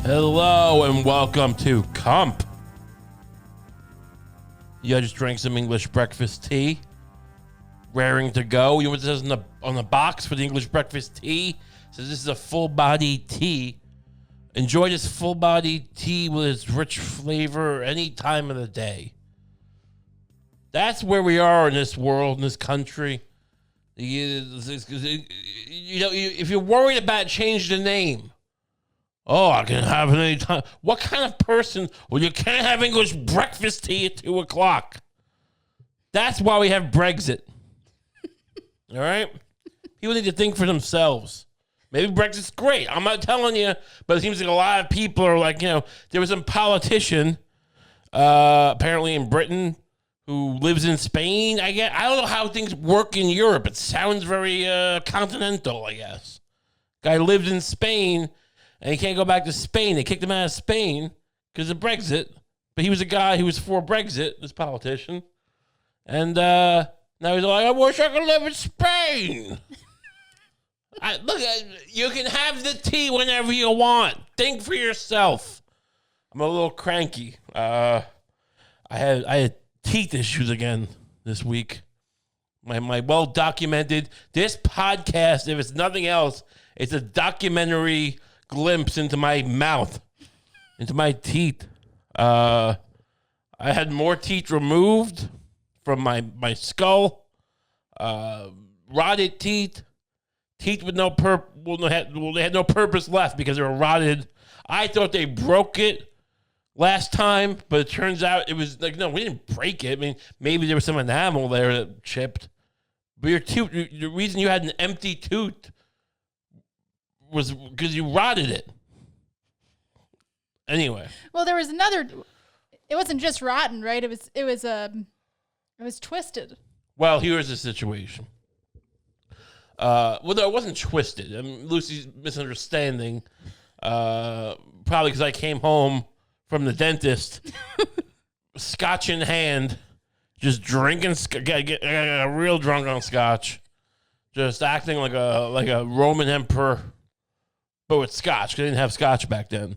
Hello and welcome to Kump. You just drank some English breakfast tea. Raring to go. You know what it says on the box for the English breakfast tea? It says this is a full body tea. Enjoy this full body tea with its rich flavor any time of the day. That's where we are in this world, in this country. If you're worried about changing the name, I can have it any time. What kind of person? Well, you can't have English breakfast tea at 2 o'clock. That's why we have Brexit. All right? People need to think for themselves. Maybe Brexit's great. I'm not telling you, but it seems like a lot of people are like, there was some politician, apparently in Britain, who lives in Spain. I don't know how things work in Europe. It sounds very continental, I guess. Guy lived in Spain, and he can't go back to Spain. They kicked him out of Spain because of Brexit. But he was a guy who was for Brexit, this politician. And now he's like, I wish I could live in Spain. Look, you can have the tea whenever you want. Think for yourself. I'm a little cranky. I had teeth issues again this week. My well-documented, this podcast, if it's nothing else, it's a documentary glimpse into my mouth, into my teeth. I had more teeth removed from my skull, rotted teeth with no they had no purpose left because they were rotted. I thought they broke it last time, but it turns out it was like, no, we didn't break it. I mean, maybe there was some enamel there that chipped. But your tooth, the reason you had an empty tooth was because you rotted it. Anyway. Well, there was another. It wasn't just rotten, right? It was twisted. Well, here's the situation. No, it wasn't twisted. I mean, Lucie's misunderstanding. Probably because I came home from the dentist, scotch in hand, just drinking. I got real drunk on scotch, just acting like a Roman emperor, but with scotch. 'Cause I didn't have scotch back then.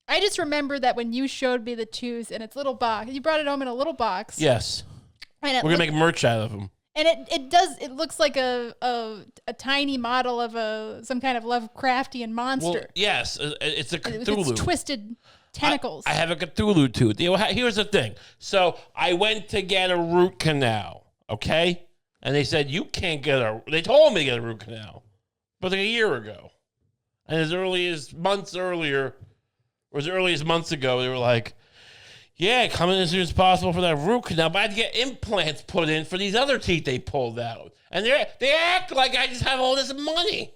I just remember that when you showed me the tooth in its little box, you brought it home in a little box. Yes, we're gonna make merch out of them. And it looks like a tiny model of some kind of Lovecraftian monster. Well, yes, it's a Cthulhu. With its twisted tentacles. I have a Cthulhu tooth. Here's the thing. So I went to get a root canal, okay? And they said, you can't they told me to get a root canal, but like a year ago. And as early as months ago, they were like, yeah, come in as soon as possible for that root canal, but I had to get implants put in for these other teeth they pulled out. And they act like I just have all this money.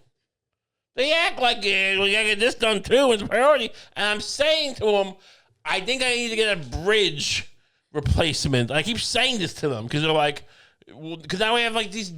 They act like, we gotta get this done too, it's a priority. And I'm saying to them, I think I need to get a bridge replacement. I keep saying this to them because they're like, because now we have like these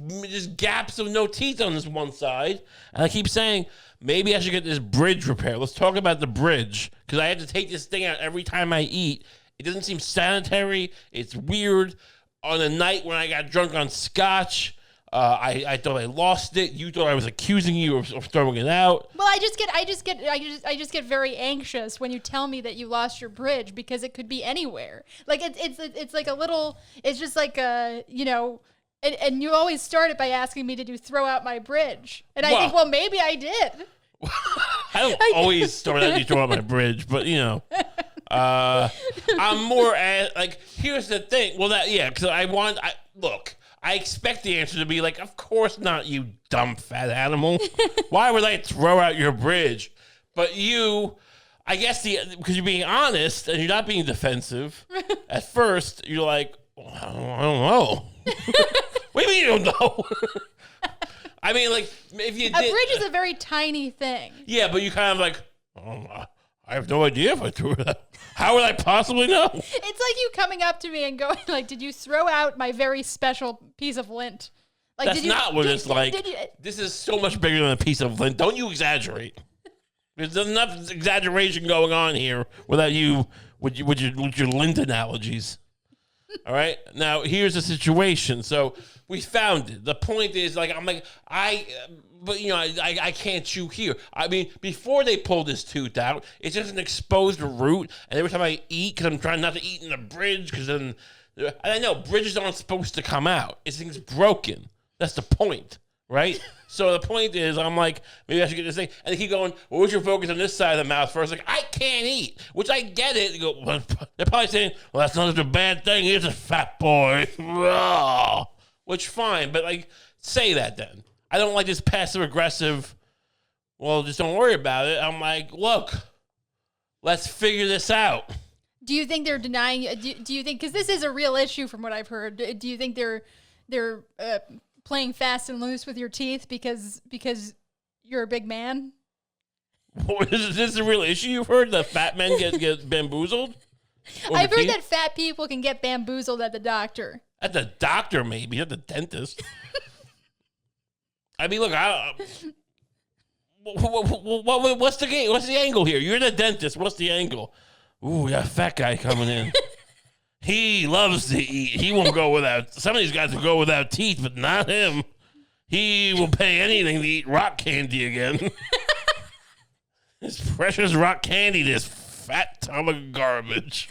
gaps of no teeth on this one side. And I keep saying, maybe I should get this bridge repaired. Let's talk about the bridge because I have to take this thing out every time I eat. It doesn't seem sanitary. It's weird. On a night when I got drunk on scotch, I thought I lost it. You thought I was accusing you of throwing it out. Well, I just get very anxious when you tell me that you lost your bridge because it could be anywhere. Like it's like a little. It's just like and you always start it by asking me to throw out my bridge, and I think, well, maybe I did. I don't always start out you throw out my bridge, but I'm more like, here's the thing. Well, because look, I expect the answer to be like, of course not, you dumb fat animal. Why would I throw out your bridge? But you, I guess because you're being honest and you're not being defensive. At first, you're like, I don't know. What do you mean you don't know? I mean, like, if you did... A bridge is a very tiny thing. Yeah, but you kind of like, I have no idea if I threw it out. How would I possibly know? It's like you coming up to me and going, like, did you throw out my very special piece of lint? Like, That's not what it's like. This is so much bigger than a piece of lint. Don't you exaggerate. There's enough exaggeration going on here without you with your lint analogies. All right. Now here's the situation. So we found it. The point is, like, I'm like, But I can't chew here. I mean, before they pull this tooth out, it's just an exposed root. And every time I eat, because I'm trying not to eat in the bridge, because then, and I know bridges aren't supposed to come out. This thing's broken. That's the point, right? So the point is, I'm like, maybe I should get this thing. And they keep going, well, what's your focus on this side of the mouth first? Like, I can't eat, which I get it. They go, well, they're probably saying, well, that's not such a bad thing. He's a fat boy. Which, fine, but like, say that then. I don't like this passive-aggressive, well, just don't worry about it. I'm like, look, let's figure this out. Do you think they're denying, do you think, because this is a real issue from what I've heard, do you think they're playing fast and loose with your teeth because you're a big man? Is this a real issue you've heard? That fat men get bamboozled? I've heard that fat people can get bamboozled at the doctor. At the doctor, maybe, not the dentist. I mean, look, what's the game? What's the angle here? You're the dentist. What's the angle? Ooh, we got a fat guy coming in. He loves to eat. He won't go without. Some of these guys will go without teeth, but not him. He will pay anything to eat rock candy again. This precious rock candy, this fat ton of garbage.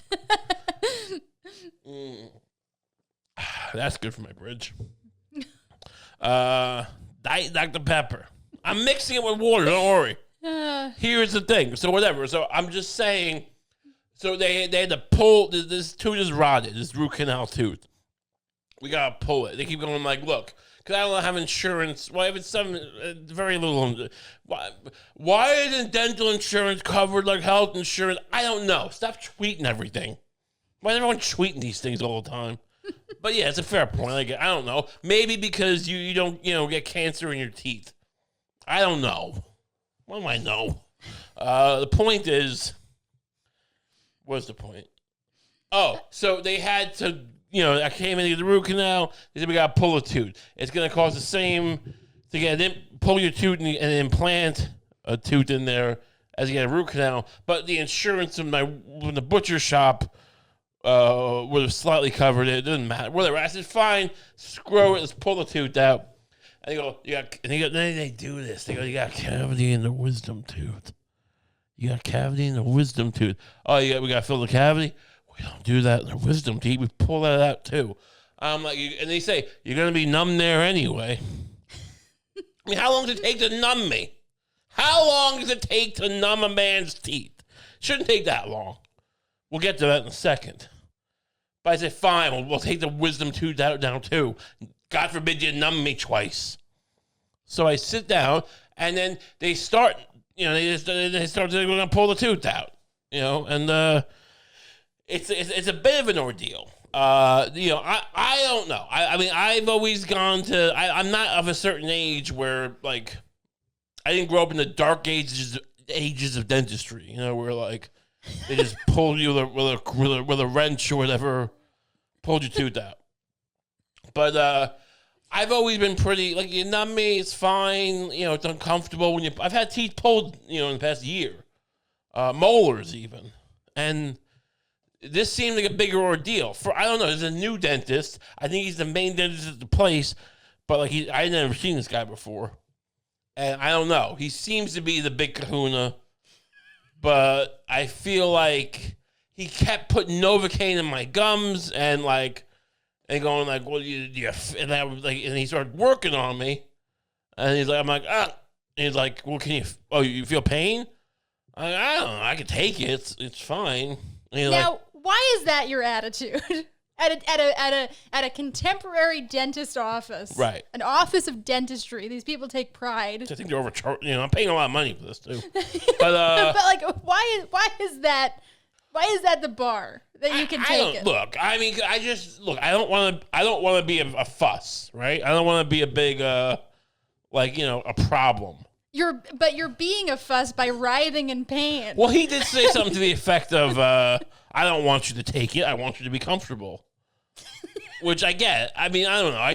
That's good for my bridge. Diet Dr. Pepper. I'm mixing it with water, don't worry. Here's the thing. So whatever. So I'm just saying, so they had to pull, this tooth is rotted, this root canal tooth. We got to pull it. They keep going like, look, because I don't have insurance. Well, if it's some, very little. Why isn't dental insurance covered like health insurance? I don't know. Stop tweeting everything. Why is everyone tweeting these things all the time? But yeah, it's a fair point. I don't know. Maybe because you don't get cancer in your teeth. I don't know. What do I know? The point is, what's the point? Oh, so they had to, I came in to get the root canal. They said we got to pull a tooth. It's going to cost the same to pull your tooth and implant a tooth in there as you get a root canal. But the insurance from the butcher shop would have slightly covered it. It doesn't matter. Whatever. I said, fine, screw it. Let's pull the tooth out. And then they do this. They go, you got a cavity in the wisdom tooth. You got a cavity in the wisdom tooth. Oh, we got to fill the cavity? We don't do that in the wisdom teeth. We pull that out too. I'm like, and they say, you're going to be numb there anyway. I mean, how long does it take to numb me? How long does it take to numb a man's teeth? Shouldn't take that long. We'll get to that in a second. But I said, fine, we'll take the wisdom tooth out down too. God forbid you numb me twice. So I sit down, and then they start, they're going to pull the tooth out, and it's a bit of an ordeal. I don't know. I mean, I've always gone to, I'm not of a certain age where, like, I didn't grow up in the dark ages of dentistry, where, like, they just pulled you with a wrench or whatever, pulled your tooth out. But I've always been pretty, like, you numb me, it's fine, it's uncomfortable. I've had teeth pulled, in the past year, molars even, and this seemed like a bigger ordeal. I don't know, there's a new dentist. I think he's the main dentist at the place, but like I had never seen this guy before. And I don't know. He seems to be the big kahuna, but I feel like he kept putting Novocaine in my gums and going like, well, and he started working on me. And he's like, I'm like, ah. And he's like, well, you feel pain? I don't know. I can take it. It's fine. Now, why is that your attitude? At a contemporary dentist office, right? An office of dentistry. These people take pride. I think they're overcharged. I'm paying a lot of money for this too. But but like, why is that? Why is that the bar that you can take it? Look, I mean, I don't want to be a fuss, right? I don't want to be a big a problem. You're being a fuss by writhing in pain. Well, he did say something to the effect of, I don't want you to take it. I want you to be comfortable. Which I get. I mean, I don't know. I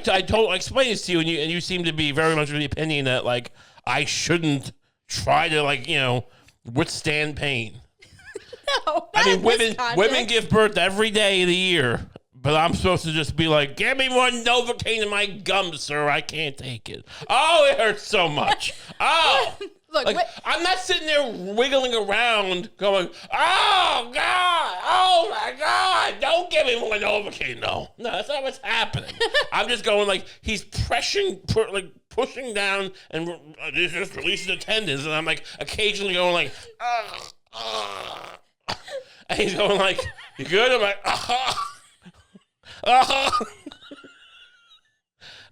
explained this to you, and you seem to be very much of the opinion that, like, I shouldn't try to, withstand pain. No, I mean, women give birth every day of the year. But I'm supposed to just be like, give me more Novocaine in my gums, sir. I can't take it. Oh, it hurts so much. Oh. Look, like, I'm not sitting there wiggling around going, oh, God. Oh, my God. Don't give me more Novocaine. No, that's not what's happening. I'm just going like, he's pushing down and just releasing the tendons. And I'm like occasionally going like, and he's going like, you good? I'm like,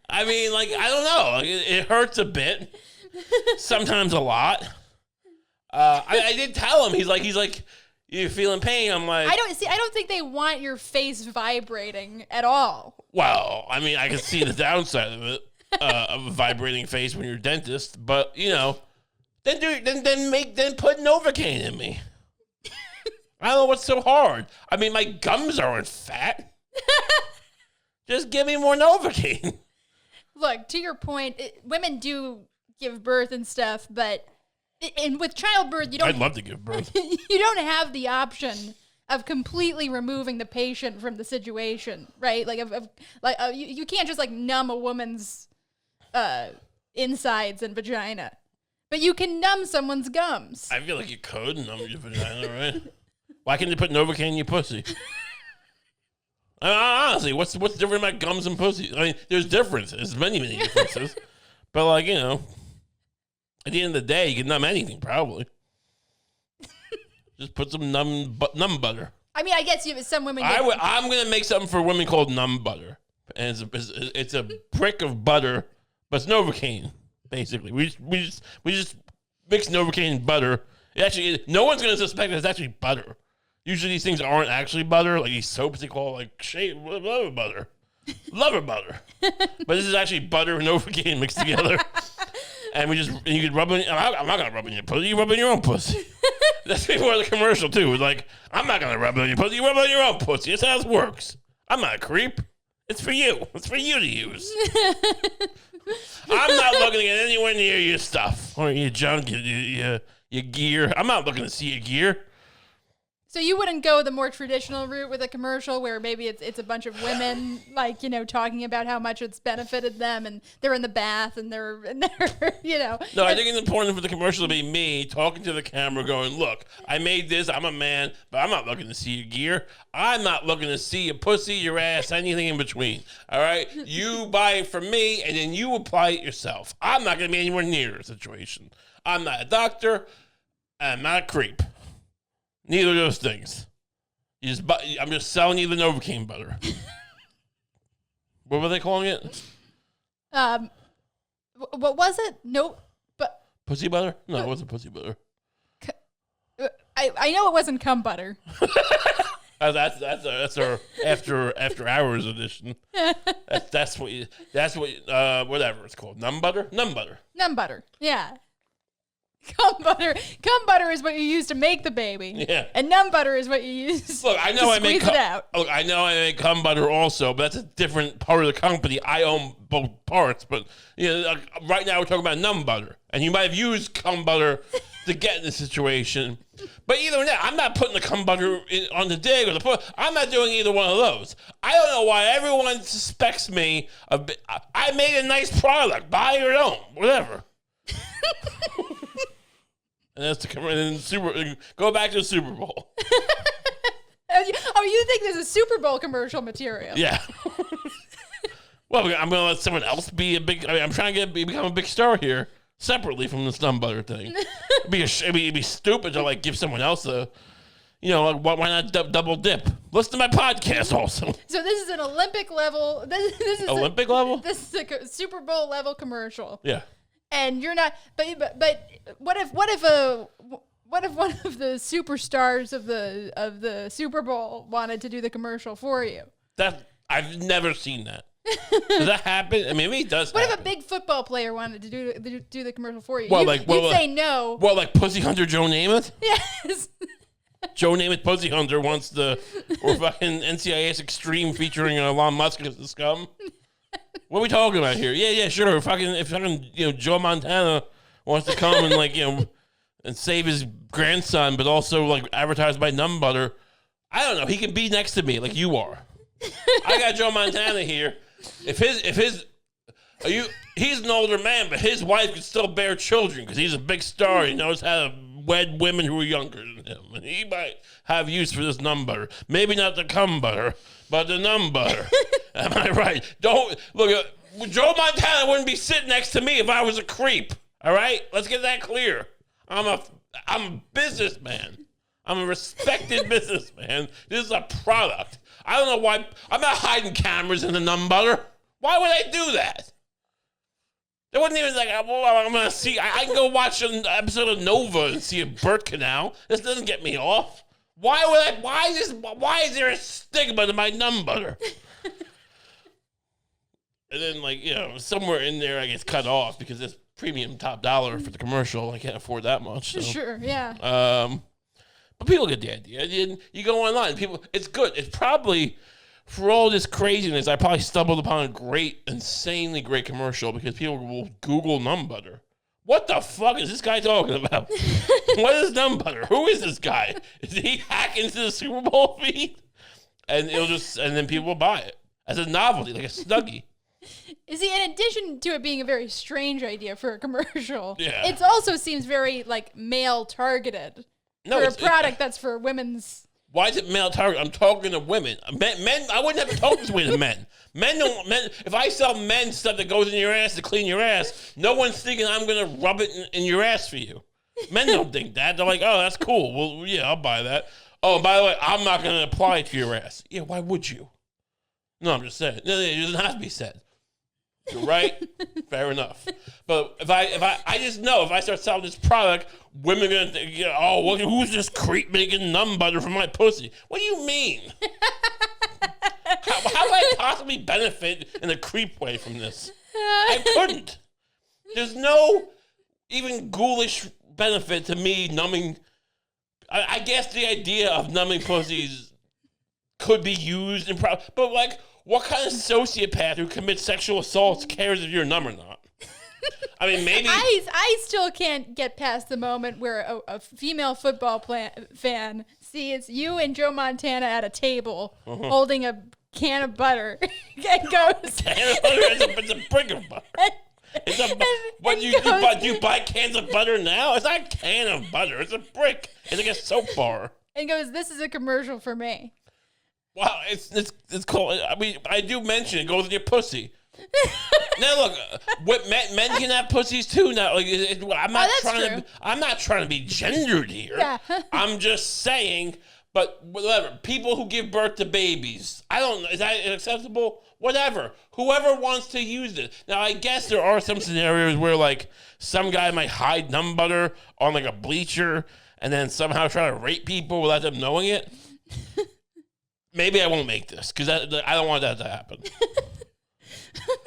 I mean, like, I don't know. Like, it hurts a bit. Sometimes a lot. I did tell him. He's like, you feeling pain? I'm like, I don't think they want your face vibrating at all. Well, I mean, I can see the downside of it, of a vibrating face when you're a dentist. But then put Novocaine in me. I don't know what's so hard. I mean, my gums aren't fat. Just give me more Novocaine. Look, to your point, women do give birth and stuff, but with childbirth, you don't. I'd love to give birth. You don't have the option of completely removing the patient from the situation, right? Like, you can't just like numb a woman's insides and vagina, but you can numb someone's gums. I feel like you could numb your vagina, right? Why can't you put Novocaine in your pussy? Honestly, what's different about gums and pussy? I mean, there's differences, many differences. But like, at the end of the day, you can numb anything probably. Just put some numb butter. I mean, I guess some women. I'm gonna make something for women called numb butter, and it's a brick of butter, but it's Novocaine basically. We just mix Novocaine and butter. No one's gonna suspect it's actually butter. Usually these things aren't actually butter. Like these soaps, they call like lover butter. Lover butter. But this is actually butter and Novocaine mixed together. And you could rub it. I'm not going to rub it in your pussy. You rub it in your own pussy. That's before the commercial, too. It's like, I'm not going to rub it in your pussy. You rub it in your own pussy. That's how this works. I'm not a creep. It's for you. It's for you to use. I'm not looking to get anywhere near your stuff or your junk, your gear. I'm not looking to see your gear. So you wouldn't go the more traditional route with a commercial where maybe it's a bunch of women like, talking about how much it's benefited them and they're in the bath and they're No, I think it's important for the commercial to be me talking to the camera going, look, I made this, I'm a man, but I'm not looking to see your gear. I'm not looking to see your pussy, your ass, anything in between. All right? You buy it from me and then you apply it yourself. I'm not going to be anywhere near a situation. I'm not a doctor. I'm not a creep. Neither of those things. I'm just selling you the Novocaine butter. What were they calling it? What was it? No, but pussy butter? No, it wasn't pussy butter. I know it wasn't cum butter. That's our after hours edition. That's what whatever it's called. Numb butter. Numb butter. Yeah. Cum butter is what you use to make the baby. Yeah. And numb butter is what you use to squeeze it out. Look, I know I make cum butter also, but that's a different part of the company. I own both parts, but right now we're talking about numb butter. And you might have used cum butter to get in this situation. But either way, I'm not putting the cum butter on the dig or the put. I'm not doing either one of those. I don't know why everyone suspects me of. I made a nice product. Buy or don't. Whatever. And that's go back to the Super Bowl. You think this is Super Bowl commercial material? Yeah. Well, I'm going to let someone else be a big. I'm trying to become a big star here, separately from this dumb butter thing. It'd be stupid to like give someone else a. Why not double dip? Listen to my podcast also. So this is an Olympic level. This is Olympic level. This is a Super Bowl level commercial. Yeah. And you're not, but what if one of the superstars of the Super Bowl wanted to do the commercial for you? That I've never seen that. Does that happen? I mean, maybe it does. What happen. if a big football player wanted to do the commercial for you? Well, you'd say no. Well, like Pussy Hunter Joe Namath? Yes. Joe Namath Pussy Hunter wants or fucking NCIS Extreme featuring Elon Musk as the scum. What are we talking about here? Yeah, sure. If fucking Joe Montana wants to come and and save his grandson, but also like advertised by Numb Butter, I don't know. He can be next to me like you are. I got Joe Montana here. He's an older man, but his wife can still bear children because he's a big star. He knows how to wed women who are younger than him. And he might have use for this number. Maybe not the cum butter, but the number. Am I right? Don't look. Joe Montana wouldn't be sitting next to me if I was a creep. All right, let's get that clear. I'm a businessman. I'm a respected businessman. This is a product. I don't know why. I'm not hiding cameras in the number. Why would I do that? It wasn't even like, I'm going to see. I can go watch an episode of Nova and see a birth canal. This doesn't get me off. Why is there a stigma to my number? And then, like, somewhere in there I get cut off because it's premium top dollar for the commercial. I can't afford that much. So. Sure, yeah. But people get the idea. You go online. It's good. It's probably, for all this craziness, I probably stumbled upon a insanely great commercial because people will Google numb butter. What the fuck is this guy talking about? What is numb butter? Who is this guy? Is he hacking into the Super Bowl feed? And then people will buy it as a novelty, like a Snuggie. See, in addition to it being a very strange idea for a commercial, yeah. It also seems very, like, male-targeted for a product that's for women's... Why is it male-targeted? I'm talking to women. Men, I wouldn't have to talk this way to men. Men, if I sell men stuff that goes in your ass to clean your ass, no one's thinking I'm going to rub it in your ass for you. Men don't think that. They're like, oh, that's cool. Well, yeah, I'll buy that. Oh, by the way, I'm not going to apply it to your ass. Yeah, why would you? No, I'm just saying. No, it doesn't have to be said. You're right. Fair enough. But if I just know if I start selling this product, women are gonna think, who's this creep making numb butter for my pussy? What do you mean? How would I possibly benefit in a creep way from this? I couldn't. There's no even ghoulish benefit to me numbing. I guess the idea of numbing pussies could be used in but like. What kind of sociopath who commits sexual assaults cares if you're numb or not? I mean, maybe... I still can't get past the moment where a female football fan sees you and Joe Montana at a table holding a can of butter and goes... Can of butter? It's a brick of butter. Do you buy cans of butter now? It's not a can of butter. It's a brick. It's like a soap bar. And goes, this is a commercial for me. Wow, it's called. I mean, I do mention it goes in your pussy. Now look, what men can have pussies too. Now, like, I'm not trying to be gendered here. Yeah. I'm just saying. But whatever, people who give birth to babies, I don't know. Is that acceptable? Whatever. Whoever wants to use it. Now, I guess there are some scenarios where like some guy might hide numb butter on like a bleacher and then somehow try to rape people without them knowing it. Maybe I won't make this because I don't want that to happen. Do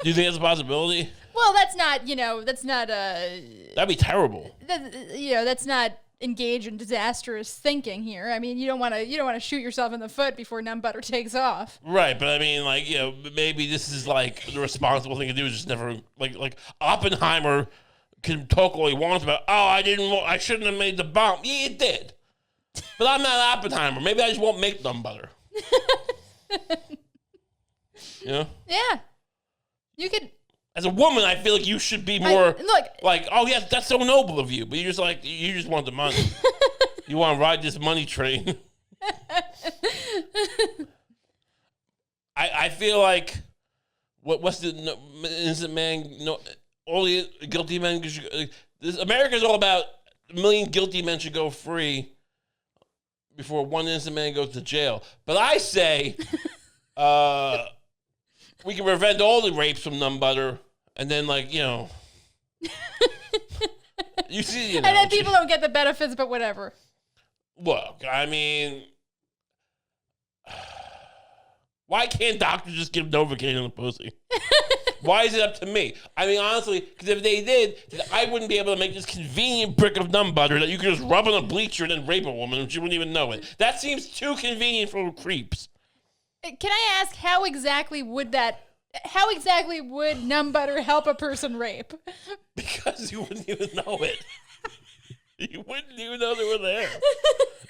you think that's a possibility? Well, that's not. That'd be terrible. That's not engage in disastrous thinking here. I mean, you don't want to shoot yourself in the foot before numb butter takes off. Right, but I mean, like, maybe this is like the responsible thing to do is just never like Oppenheimer can talk all he wants about. Oh, I shouldn't have made the bomb. Yeah, you did. But I'm not Oppenheimer. Maybe I just won't make numb butter. Yeah. You could. As a woman, I feel like you should be more like, oh yes, that's so noble of you. But you just want the money. You want to ride this money train. I feel like what's the innocent man? No, all the guilty men. America's all about a million guilty men should go free before one innocent man goes to jail. But I say we can prevent all the rapes from numb butter, and then you see, and then people don't get the benefits, but whatever. Look, I mean, why can't doctors just give Novocaine on the pussy? Why is it up to me? I mean, honestly, because if they did, I wouldn't be able to make this convenient brick of numb butter that you could just rub on a bleacher and then rape a woman and she wouldn't even know it. That seems too convenient for creeps. Can I ask how exactly would numb butter help a person rape? Because you wouldn't even know it. You wouldn't even know they were there.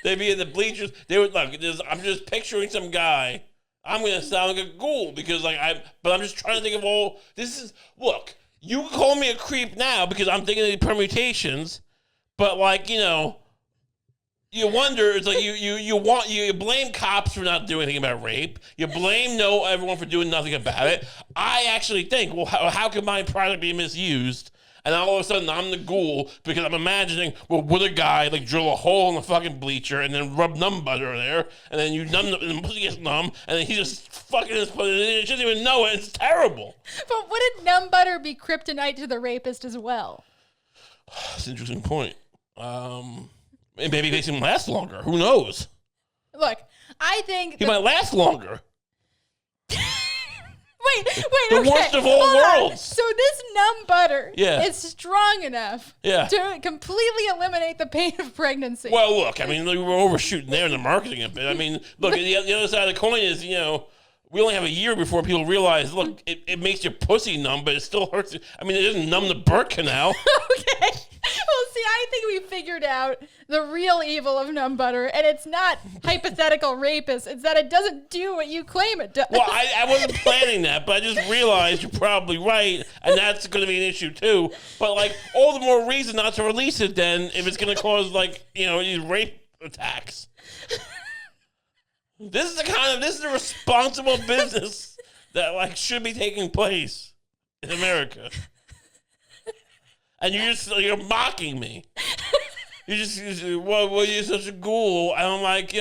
They'd be in the bleachers. They would look. I'm just picturing some guy I'm gonna sound like a ghoul because but I'm just trying to think of all. Look, you can call me a creep now because I'm thinking of the permutations, but you wonder. It's like you blame cops for not doing anything about rape. You blame everyone for doing nothing about it. I actually think, well, how could my product be misused? And all of a sudden, I'm the ghoul because I'm imagining, well, would a guy drill a hole in the fucking bleacher and then rub numb butter there, and then you numb and the pussy gets numb, and then he just fucking just put it in. He doesn't even know it. It's terrible. But wouldn't numb butter be kryptonite to the rapist as well? That's an interesting point. Maybe it makes him last longer. Who knows? Look, I think he might last longer. Wait, the okay. worst of all Hold worlds. on. So this numb butter is strong enough to completely eliminate the pain of pregnancy. Well, look, I mean, we're overshooting there in the marketing a bit. I mean, look, the other side of the coin is, we only have a year before people realize, look, it makes your pussy numb, but it still hurts. I mean, it doesn't numb the birth canal. Okay. Well, see, I think we figured out the real evil of numb butter, and it's not hypothetical rapists. It's that it doesn't do what you claim it does. Well, I wasn't planning that, but I just realized you're probably right, and that's going to be an issue too. But all the more reason not to release it then if it's going to cause these rape attacks. This is a responsible business that should be taking place in America. And you're mocking me. You're such a ghoul. And I'm like,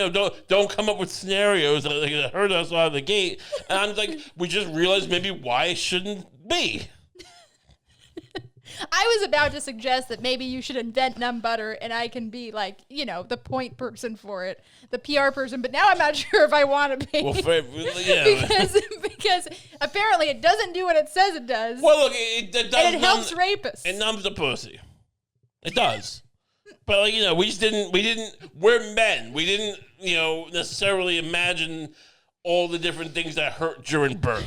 don't come up with scenarios that hurt us out of the gate. And I'm like, we just realized maybe why it shouldn't be. I was about to suggest that maybe you should invent numb butter and I can be the point person for it, the PR person. But now I'm not sure if I want to be. Well, yeah. because apparently it doesn't do what it says it does. Well, look, it does. And it helps rapists. It numbs the pussy. It does. But we're men. We didn't, necessarily imagine all the different things that hurt during birth.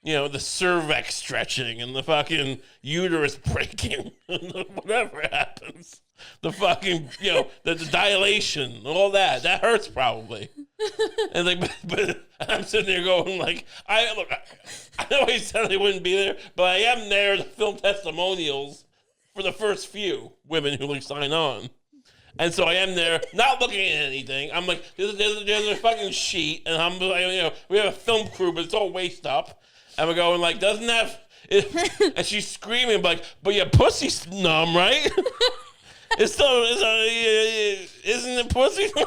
The cervix stretching and the fucking uterus breaking and whatever happens. The fucking, the dilation, all that. That hurts probably. And but I'm sitting there going I know he said he wouldn't be there, but I am there to film testimonials for the first few women who sign on. And so I am there, not looking at anything. I'm like, there's a fucking sheet, and I'm we have a film crew, but it's all waist up. And we're going doesn't that... and she's screaming but your pussy's numb, right? Isn't it pussy numb?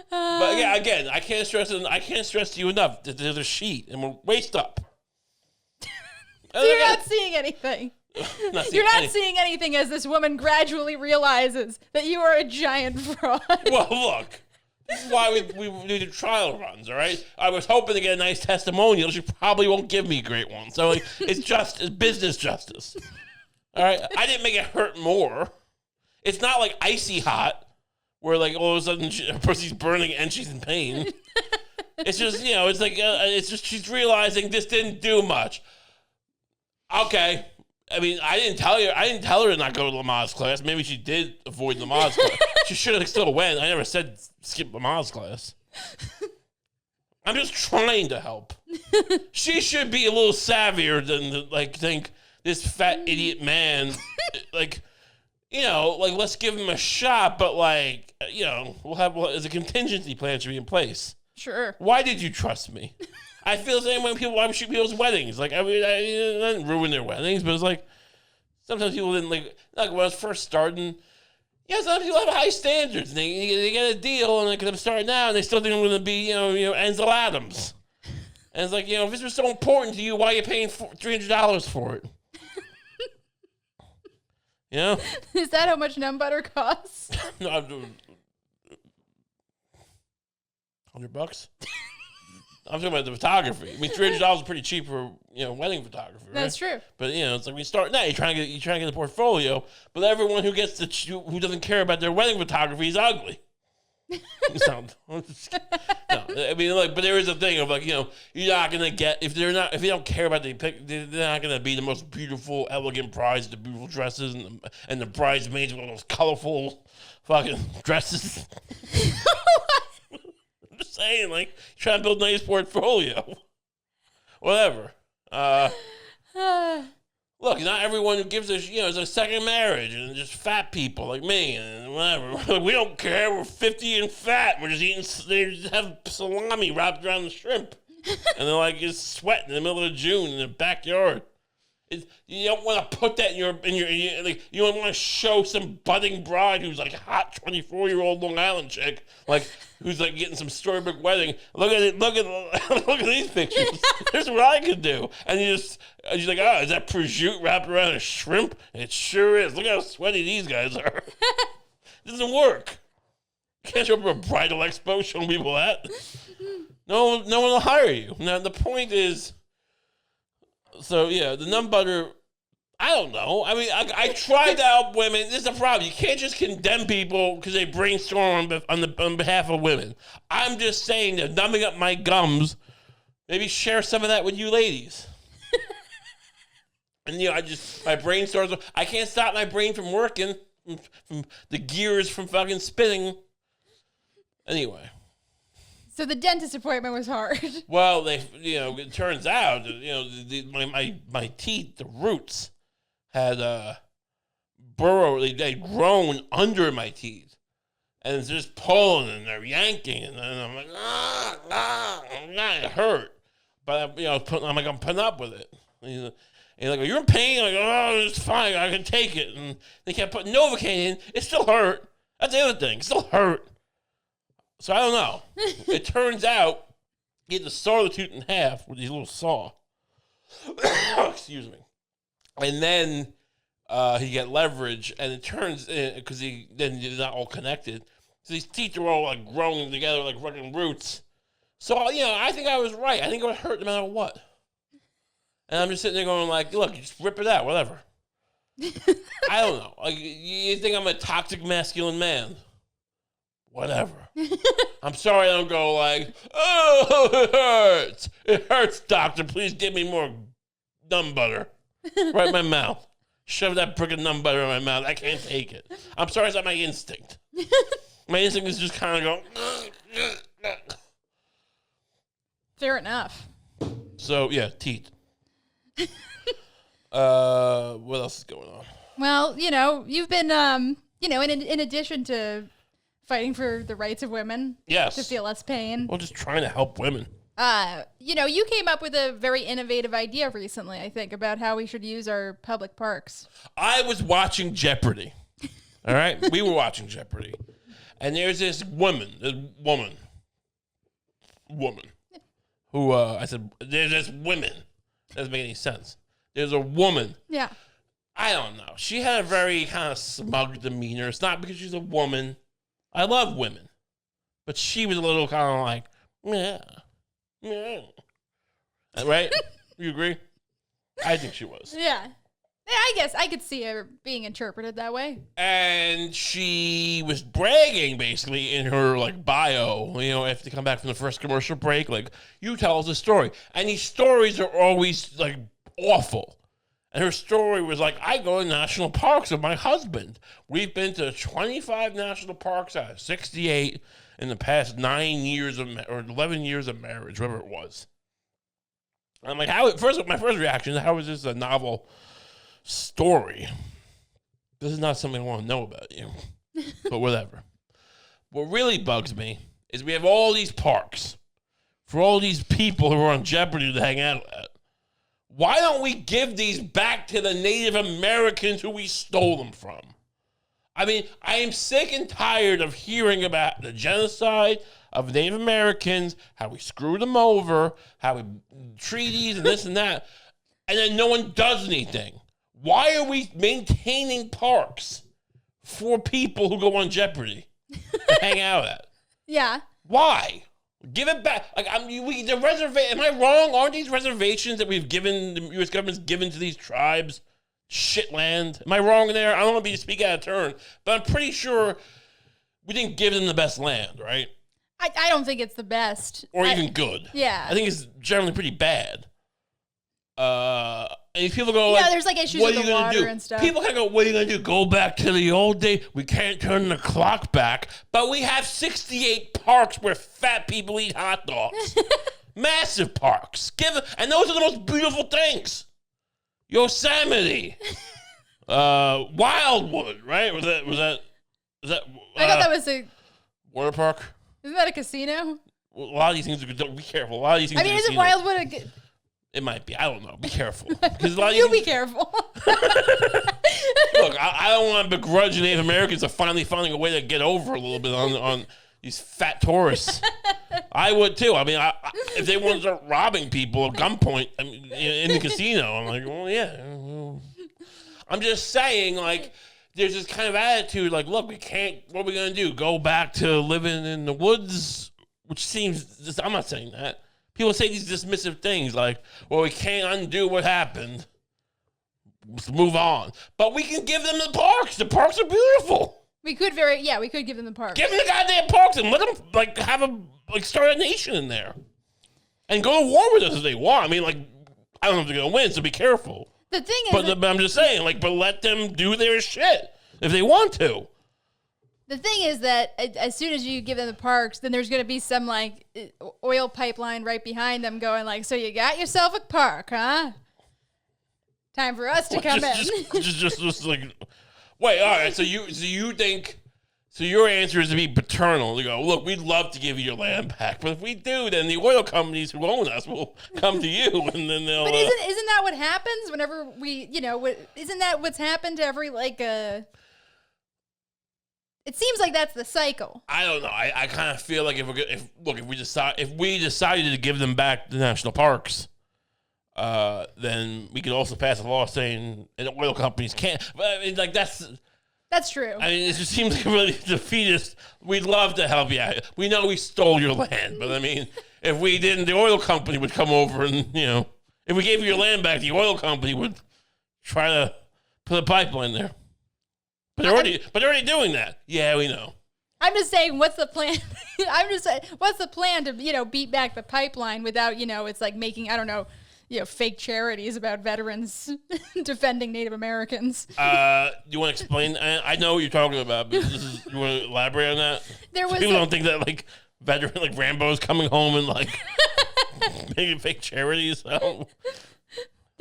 But yeah, again, I can't stress to you enough that there's a sheet and we're waist up. So you're not seeing anything. You're not seeing anything as this woman gradually realizes that you are a giant fraud. Well, look. This is why we do trial runs, all right? I was hoping to get a nice testimonial. She probably won't give me a great one. So it's business justice. All right? I didn't make it hurt more. It's not like icy hot where all of a sudden her pussy's burning and she's in pain. It's just, it's just she's realizing this didn't do much. Okay. I mean, I didn't tell her to not go to Lamaze class. Maybe she did avoid Lamaze class. She should have still went. I never said skip Lamaze class. I'm just trying to help. She should be a little savvier than think this fat idiot man, let's give him a shot, but we'll have as a contingency plan should be in place. Sure. Why did you trust me? I feel the same way why we shoot people's weddings. I didn't ruin their weddings, but it's sometimes people didn't when I was first starting. Yeah, sometimes people have high standards. And they get a deal, and I'm starting now, and they still think I'm going to be, Ansel Adams. And it's if this was so important to you, why are you paying $300 for it? Is that how much numb butter costs? No, I'm doing $100. I'm talking about the photography. I mean, $300 is pretty cheap for wedding photography. Right? That's true. But it's we start now. You're trying to get the portfolio, but everyone who doesn't care about their wedding photography is ugly. No, I mean, like, but there is a thing of like, you're not gonna get if you don't care about the pic, they're not gonna be the most beautiful, elegant brides, the beautiful dresses, and the bridesmaids with all those colorful fucking dresses. I'm just saying, like, trying to build a nice portfolio, whatever. Look, not everyone who gives us, is a second marriage, and just fat people like me, and whatever. We don't care. We're 50 and fat. We're just eating. They just have salami wrapped around the shrimp, and they're like just sweating in the middle of June in the backyard. You don't want to put that in your like. You don't want to show some budding bride who's like a hot 24-year-old Long Island chick, like who's like getting some storybook wedding. Look at it. Look at these pictures. Here's what I could do. And you're like, oh, is that prosciutto wrapped around a shrimp? It sure is. Look how sweaty these guys are. It doesn't work. You can't show up at a bridal expo showing people that. No one will hire you. Now the point is. So, yeah, the numb butter, I don't know. I mean, I tried to help women. This is the problem. You can't just condemn people because they brainstorm on behalf of women. I'm just saying that numbing up my gums, maybe share some of that with you ladies. And, my brain starts, I can't stop my brain from working, from the gears from fucking spinning. Anyway. So the dentist appointment was hard. Well, it turns out, my teeth, the roots, had burrowed. They'd grown under my teeth, and it's just pulling and they're yanking, and I'm like, it hurt, but I'm putting up with it. And like, you're in pain. I'm like, oh, it's fine. I can take it. And they kept putting Novocaine in. It still hurt. That's the other thing. It still hurt. So I don't know. It turns out he had to saw the tooth in half with his little saw. Excuse me. And then he got leverage, and it turns because they're not all connected. So these teeth are all like growing together like fucking roots. So I think I was right. I think it would hurt no matter what. And I'm just sitting there going like, look, just rip it out, whatever. I don't know. Like, you think I'm a toxic masculine man? Whatever. I'm sorry I don't go like, oh, it hurts. It hurts, doctor. Please give me more numb butter. Right in my mouth. Shove that brick of numb butter in my mouth. I can't take it. I'm sorry, it's not my instinct. My instinct is just kind of going. Fair enough. So, yeah, teeth. What else is going on? Well, you've been, in addition to fighting for the rights of women. Yes. To feel less pain. Well, just trying to help women. You came up with a very innovative idea recently, I think, about how we should use our public parks. I was watching Jeopardy. All right? We were watching Jeopardy. And there's this woman, who, I said, there's this women. Doesn't make any sense. There's a woman. Yeah. I don't know. She had a very kind of smug demeanor. It's not because she's a woman. I love women. But she was a little kind of like, yeah. Right? You agree? I think she was. Yeah. I guess I could see her being interpreted that way. And she was bragging, basically, in her, bio, after they come back from the first commercial break, you tell us a story. And these stories are always, awful. And her story was I go to national parks with my husband. We've been to 25 national parks out of 68 in the past 9 years or 11 years of marriage, whatever it was. I'm like, my first reaction is, how is this a novel story? This is not something I want to know about you. But whatever. What really bugs me is we have all these parks for all these people who are on Jeopardy to hang out at. Why don't we give these back to the Native Americans who we stole them from? I mean, I am sick and tired of hearing about the genocide of Native Americans, how we screwed them over, how we treaties and this and that, and then no one does anything. Why are we maintaining parks for people who go on Jeopardy to hang out at? Yeah. Why? Give it back. Am I wrong? Aren't these reservations that we've given, the U.S. government's given to these tribes, shit land? Am I wrong there? I don't want to speak out of turn, but I'm pretty sure we didn't give them the best land, right? I don't think it's the best. Or even good. Yeah. I think it's generally pretty bad. And people go like, there's like issues with the water and stuff. People kind of go, what are you going to do? Go back to the old day? We can't turn the clock back, but we have 68 parks where fat people eat hot dogs. Massive parks. And those are the most beautiful things. Yosemite. Wildwood, right? Was that I thought that was a water park? Isn't that a casino? Well, a lot of these things are good. Be careful. A lot of these things. I mean, isn't Wildwood a good? It might be. I don't know. Be careful. Because Be careful. Look, I don't want to begrudge Native Americans are finally finding a way to get over a little bit on these fat tourists. I would too. I mean, if they want to start robbing people at gunpoint in the casino, I'm like, well, yeah. I'm just saying, like, there's this kind of attitude, like, look, we can't. What are we gonna do? Go back to living in the woods? Which seems. I'm not saying that. People say these dismissive things like, well, we can't undo what happened. Let's move on. But we can give them the parks. The parks are beautiful. We could give them the parks. Give them the goddamn parks and let them, like, start a nation in there. And go to war with us if they want. I mean, like, I don't know if they're going to win, so be careful. The thing is... But I'm just saying, like, but let them do their shit if they want to. The thing is that as soon as you give them the parks, then there's going to be some, like, oil pipeline right behind them going, like, so you got yourself a park, huh? Time for us to come in. Just like, wait, all right, so you think... So your answer is to be paternal. You go, look, we'd love to give you your land back, but if we do, then the oil companies who own us will come to you, and then they'll... But isn't that what happens whenever we, isn't that what's happened to every, like, It seems like that's the cycle. I don't know. I kind of feel like if we decided to give them back the national parks, then we could also pass a law saying oil companies can't. But I mean, like that's true. I mean, it just seems like a really defeatist. We'd love to help you out. We know we stole your land, but I mean, if we didn't, the oil company would come over and if we gave you your land back, the oil company would try to put a pipeline there. But they're already doing that. Yeah, we know. I'm just saying, what's the plan? I'm just saying, what's the plan to beat back the pipeline without it's like making fake charities about veterans defending Native Americans. Do you want to explain? I know what you're talking about, but you want to elaborate on that? People don't think that like veteran like Rambo's coming home and like making fake charities. There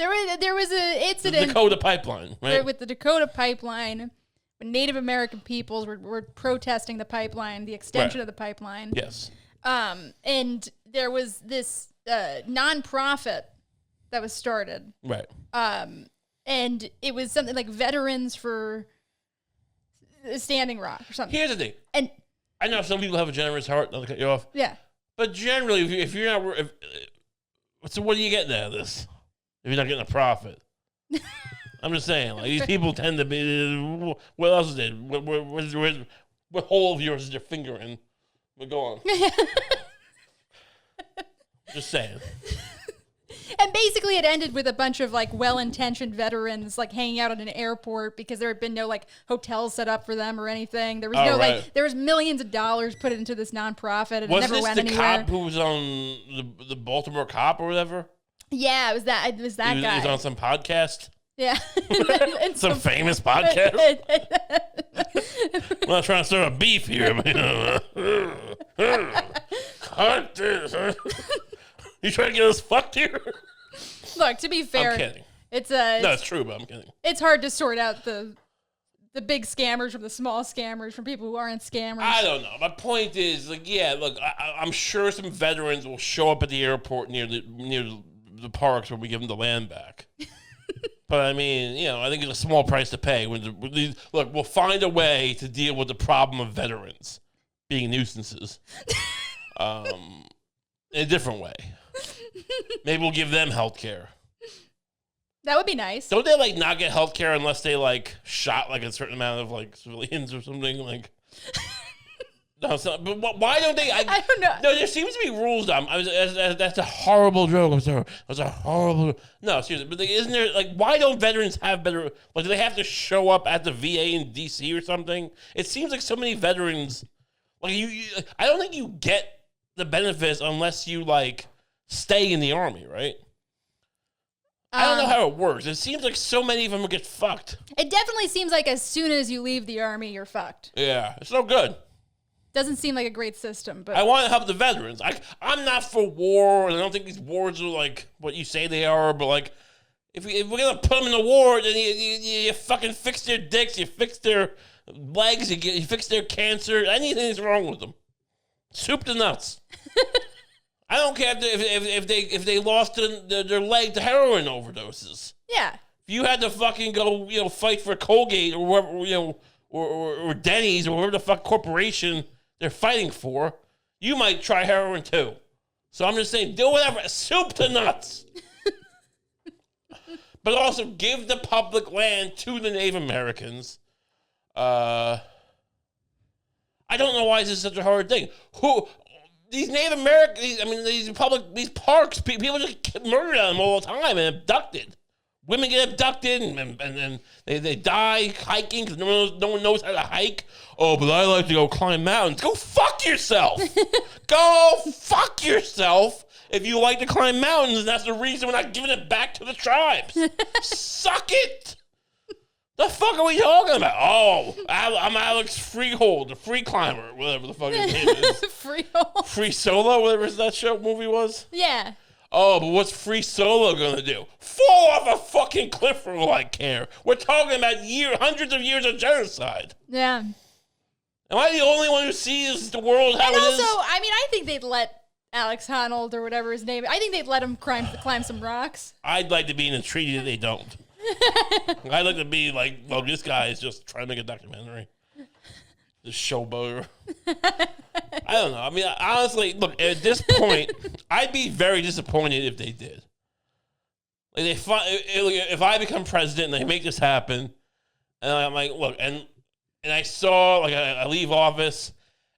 was an incident. The Dakota pipeline, right? With the Dakota pipeline. When Native American peoples were protesting the pipeline, the extension of the pipeline. Yes. And there was this nonprofit that was started. Right. And it was something like Veterans for Standing Rock or something. Here's the thing. And I know some people have a generous heart, not to cut you off. Yeah. But generally, if you're not... so what are you getting out of this? If you're not getting a profit? I'm just saying, like, these people tend to be... What else is it? What hole of yours is your finger in? But go on. Just saying. And basically it ended with a bunch of, like, well-intentioned veterans, like, hanging out at an airport because there had been no, like, hotels set up for them or anything. There was like, there was millions of dollars put into this nonprofit and it never went anywhere. Wasn't this the cop who was on the Baltimore Cop or whatever? Yeah, it was that guy. He was on some podcast? Yeah. Some famous podcast? I'm not trying to start a beef here, but cut this. You trying to get us fucked here? Look, to be fair, I'm kidding. No, it's true, but I'm kidding. It's hard to sort out the big scammers from the small scammers from people who aren't scammers. I don't know. My point is, like, yeah, look, I'm sure some veterans will show up at the airport near the parks when we give them the land back. But I mean, I think it's a small price to pay. Look, we'll find a way to deal with the problem of veterans being nuisances, in a different way. Maybe we'll give them health care. That would be nice. Don't they like not get health care unless they like shot like a certain amount of like civilians or something? Like, No, but why don't they? I don't know. No, there seems to be rules. That's a horrible joke. I'm sorry. That's a horrible. No, seriously. But isn't there why don't veterans have better? Do they have to show up at the VA in DC or something? It seems like so many veterans, you I don't think you get the benefits unless you stay in the army, right? I don't know how it works. It seems like so many of them get fucked. It definitely seems like as soon as you leave the army, you're fucked. Yeah, it's no good. Doesn't seem like a great system, but I want to help the veterans. I'm not for war, and I don't think these wars are what you say they are. But if we're gonna put them in a war, then you fucking fix their dicks, you fix their legs, you fix their cancer. Anything's wrong with them. Soup to nuts. I don't care if they lost their leg to heroin overdoses. yeah. If you had to fucking go fight for Colgate or whatever, or Denny's or whatever the fuck corporation they're fighting for, you might try heroin too. So I'm just saying, do whatever. Soup to nuts. But also give the public land to the Native Americans. I don't know why this is such a hard thing. These Native Americans, these parks, people just murder them all the time and abducted. Women get abducted and they die hiking because no one knows how to hike. Oh, but I like to go climb mountains. Go fuck yourself. Go fuck yourself if you like to climb mountains, and that's the reason we're not giving it back to the tribes. Suck it. The fuck are we talking about? Oh, I'm Alex Freehold, the free climber, whatever the fuck his name is. Freehold. Free Solo, whatever that movie was. Yeah. Oh, but what's Free Solo gonna do? Fall off a fucking cliff for all I care. We're talking about hundreds of years of genocide. Yeah. Am I the only one who sees the world how And it is? also, I think they'd let Alex Honnold or whatever his name is, I think they'd let him climb some rocks. I'd like to be in a treaty that they don't. I'd like to be this guy is just trying to make a documentary. This showboater. I don't know. Honestly, look, at this point, I'd be very disappointed if they did. If I become president and they make this happen, and I'm look, and I saw, I leave office,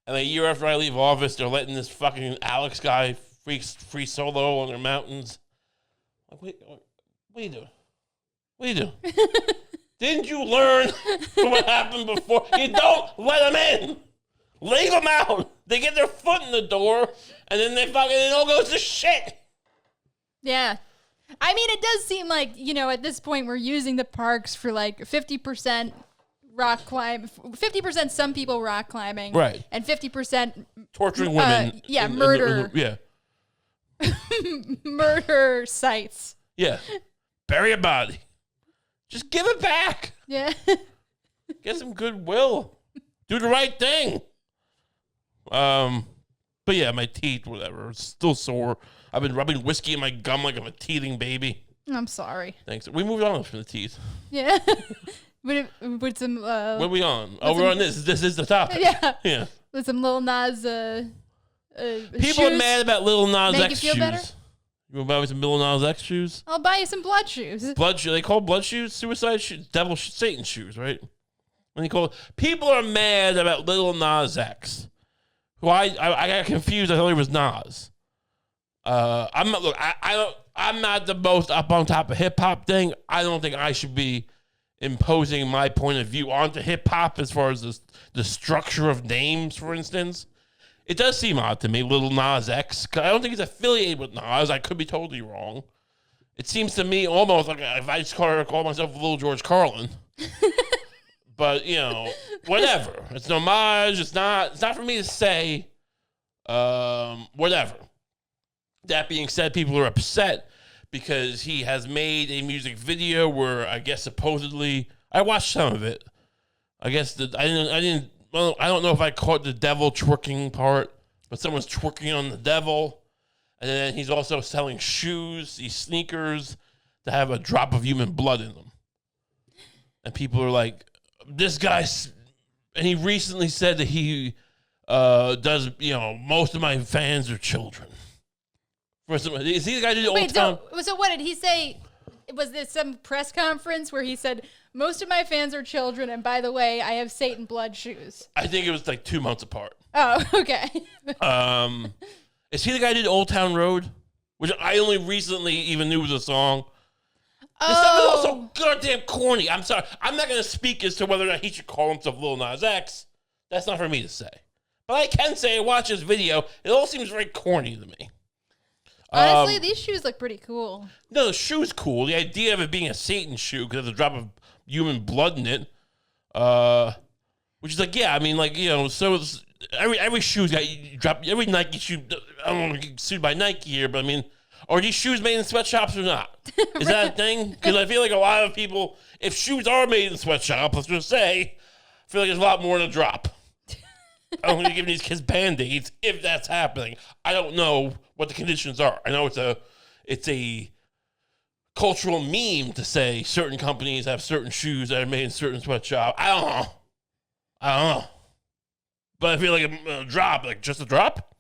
and a year after I leave office, they're letting this fucking Alex guy free solo on their mountains. What are you doing? What are you doing? Didn't you learn from what happened before? You don't let them in. Leave them out. They get their foot in the door, and then it all goes to shit. Yeah. It does seem like, at this point we're using the parks for 50% rock climb, 50% some people rock climbing. Right. And 50% torturing women. Murder. Yeah. Murder sites. Yeah. Bury a body. Just give it back. Yeah. Get some goodwill. Do the right thing. But yeah, my teeth, whatever, it's still sore. I've been rubbing whiskey in my gum like I'm a teething baby. I'm sorry. Thanks. We moved on from the teeth. Yeah. with some. What are we on? Oh, we're on this. This is the topic. Yeah. Yeah. With some Lil Nas. People shoes. are mad about Lil Nas Make X you feel shoes. better? You want to buy me some Lil Nas X shoes? I'll buy you some blood shoes. Blood shoes. They call blood shoes suicide shoes, devil Satan shoes, right? When they call people are mad about Lil Nas X, who I got confused. I thought he was Nas. I'm not. Look, I'm not the most up on top of hip hop thing. I don't think I should be imposing my point of view onto hip hop as far as the structure of names, for instance. It does seem odd to me, Lil Nas X. I don't think he's affiliated with Nas. I could be totally wrong. It seems to me almost like if I just call myself Lil George Carlin. But, whatever. It's an homage. It's not for me to say whatever. That being said, people are upset because he has made a music video where I guess supposedly I watched some of it. I guess I didn't. Well, I don't know if I caught the devil twerking part, but someone's twerking on the devil. And then he's also selling shoes, these sneakers, to have a drop of human blood in them. And people are like, this guy's... And he recently said that he does, most of my fans are children. Is he the guy who did the old town? So what did he say? was this some press conference where he said, most of my fans are children, and by the way, I have Satan blood shoes? I think it was like 2 months apart. Oh, okay. Is he the guy who did Old Town Road? Which I only recently even knew was a song. This stuff is also goddamn corny. I'm sorry. I'm not going to speak as to whether or not he should call himself Lil Nas X. That's not for me to say. But I can say, watch this video. It all seems very corny to me. Honestly, these shoes look pretty cool. No, the shoe's cool. The idea of it being a Satan shoe because there's a drop of human blood in it, which is like, yeah, I mean, like, you know, so it's, every shoe's got you drop every Nike shoe. I don't want to get sued by Nike here, but I mean, are these shoes made in sweatshops or not? Is that a thing? Because I feel like a lot of people, if shoes are made in sweatshops, let's just say, I feel like there's a lot more to drop. I don't want to give these kids Band-Aids if that's happening. I don't know what the conditions are. I know it's a cultural meme to say certain companies have certain shoes that are made in certain sweatshops. I don't know. But I feel like a drop, like just a drop?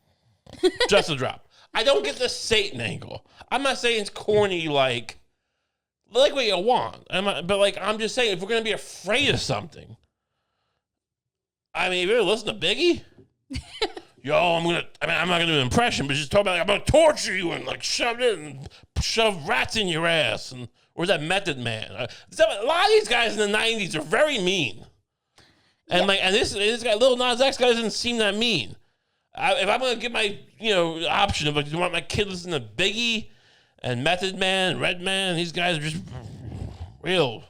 Just a drop. I don't get the Satan angle. I'm not saying it's corny like what you want. But like I'm just saying, if we're gonna be afraid of something, I mean, if you ever listen to Biggie, I'm not gonna do an impression, but just talk about like, I'm gonna torture you and like shove rats in your ass, and or is that Method Man? A lot of these guys in the '90s are very mean, and this guy Lil Nas X guy doesn't seem that mean. If I'm gonna give my option of like, do you want my kid to listen to Biggie and Method Man, Redman? These guys are just real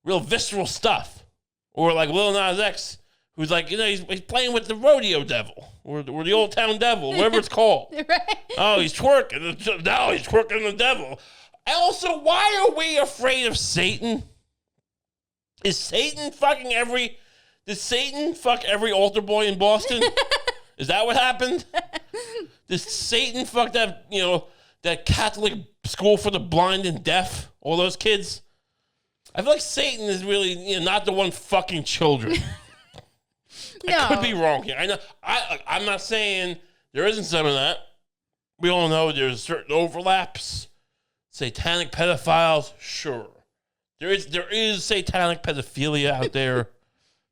visceral stuff, or like Lil Nas X, who's like he's playing with the rodeo devil or the Old Town Devil, whatever it's called. Right. Oh, he's twerking. Now he's twerking the devil. And also, why are we afraid of Satan? Is Satan fucking Did Satan fuck every altar boy in Boston? Is that what happened? Does Satan fuck that, that Catholic school for the blind and deaf? All those kids? I feel like Satan is really, not the one fucking children. No. I could be wrong here. I know. I'm not saying there isn't some of that. We all know there's certain overlaps. Satanic pedophiles, sure. There is satanic pedophilia out there.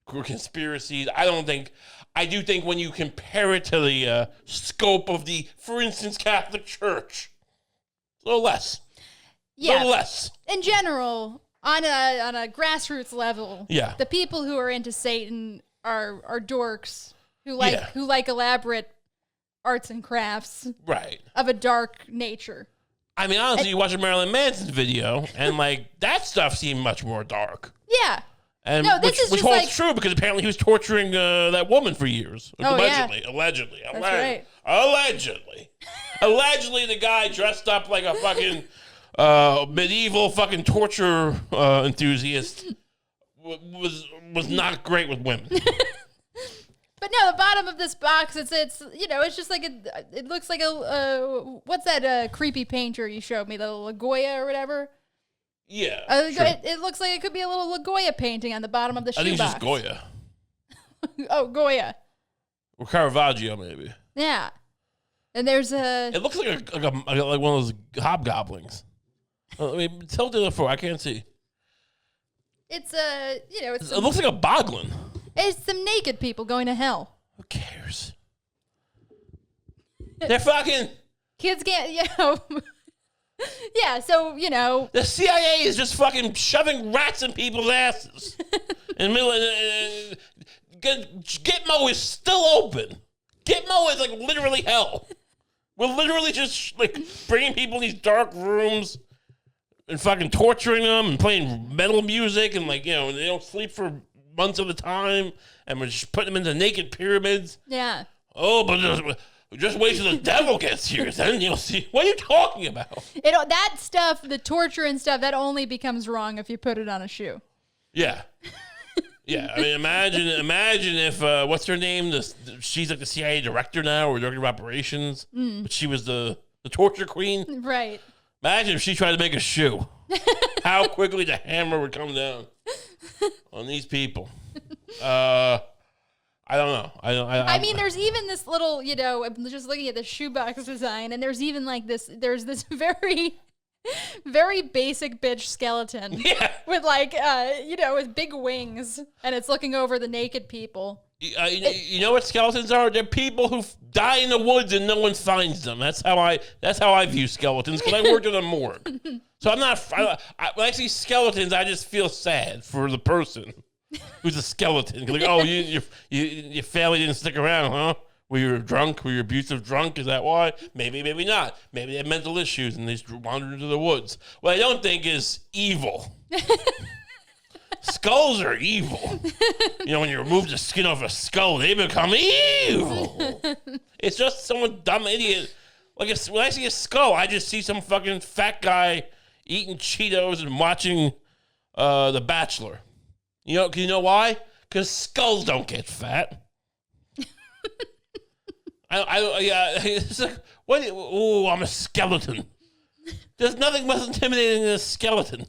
Conspiracies. I do think when you compare it to the scope of the, for instance, Catholic Church, a little less. Yeah. A little less. In general, on a grassroots level, yeah, the people who are into Satan are dorks who like elaborate arts and crafts, right, of a dark nature. I mean, honestly, you watch a Marilyn Manson video, and like that stuff seemed much more dark. Yeah. And no, which holds true because apparently he was torturing that woman for years. Oh, Allegedly. That's right. Allegedly, the guy dressed up like a fucking medieval fucking torture enthusiast was not great with women. But no, the bottom of this box, it's just like it looks like a what's that creepy painter you showed me, the Lagoya or whatever. Yeah, sure. It looks like it could be a little Lagoya painting on the bottom of the shoebox. I think it's just Goya. Oh, Goya. Or Caravaggio, maybe. Yeah. And there's a... It looks like one of those hobgoblins. I mean, tilt it for I can't see. It's a, it looks like a boglin. It's some naked people going to hell. Who cares? They're fucking... Kids can't, Yeah, so, The CIA is just fucking shoving rats in people's asses. In the middle of... Gitmo is still open. Gitmo is like literally hell. We're literally just like bringing people in these dark rooms and fucking torturing them and playing metal music and like, they don't sleep for months at a time and we're just putting them into naked pyramids. Yeah. Oh, but... Just wait till the devil gets here, then you'll see. What are you talking about? That stuff, the torture and stuff, that only becomes wrong if you put it on a shoe. Yeah. Yeah, I mean, imagine if, what's her name? She's like the CIA director now, or director of operations, but she was the torture queen. Right. Imagine if she tried to make a shoe. How quickly the hammer would come down on these people. I don't know. I mean, there's even this little, I'm just looking at the shoebox design, and there's even like there's this very Very basic bitch skeleton. Yeah. With with big wings, and it's looking over the naked people. You know what skeletons are? They're people who die in the woods and no one finds them. That's how I view skeletons, because I worked in a morgue. So I'm not. When I see skeletons, I just feel sad for the person who's a skeleton. Like, oh, your family didn't stick around, huh? Were you drunk? Were you abusive drunk? Is that why? Maybe, maybe not. Maybe they had mental issues and they just wandered into the woods. What I don't think is evil. Skulls are evil. When you remove the skin off a skull, they become evil. It's just some dumb idiot. When I see a skull, I just see some fucking fat guy eating Cheetos and watching The Bachelor. You know why? Because skulls don't get fat. It's like, what? Oh, I'm a skeleton. There's nothing more intimidating than a skeleton.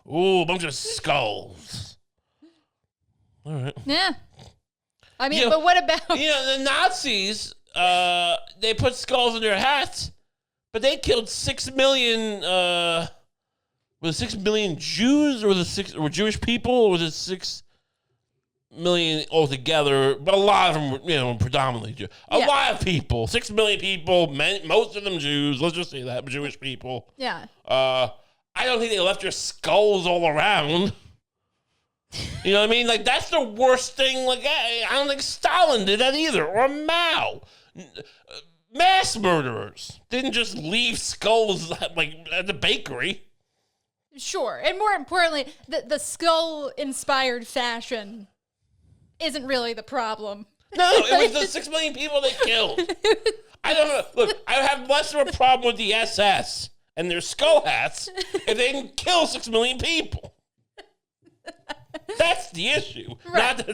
Ooh, a bunch of skulls. All right. Yeah. I mean, but what about... the Nazis, they put skulls in their hats, but they killed 6 million, was it 6 million Jews, or Jewish people, or was it 6 million altogether? But a lot of them were, predominantly Jews. A lot of people, 6 million people, most of them Jews, let's just say that, Jewish people. Yeah. I don't think they left their skulls all around. You know what I mean? Like, that's the worst thing. Like, I don't think Stalin did that either, or Mao. Mass murderers didn't just leave skulls at the bakery. Sure, and more importantly, the skull-inspired fashion isn't really the problem. No, it was the 6 million people they killed. I don't know. Look, I have less of a problem with the SS and their skull hats if they can kill 6 million people. That's the issue. Right. Not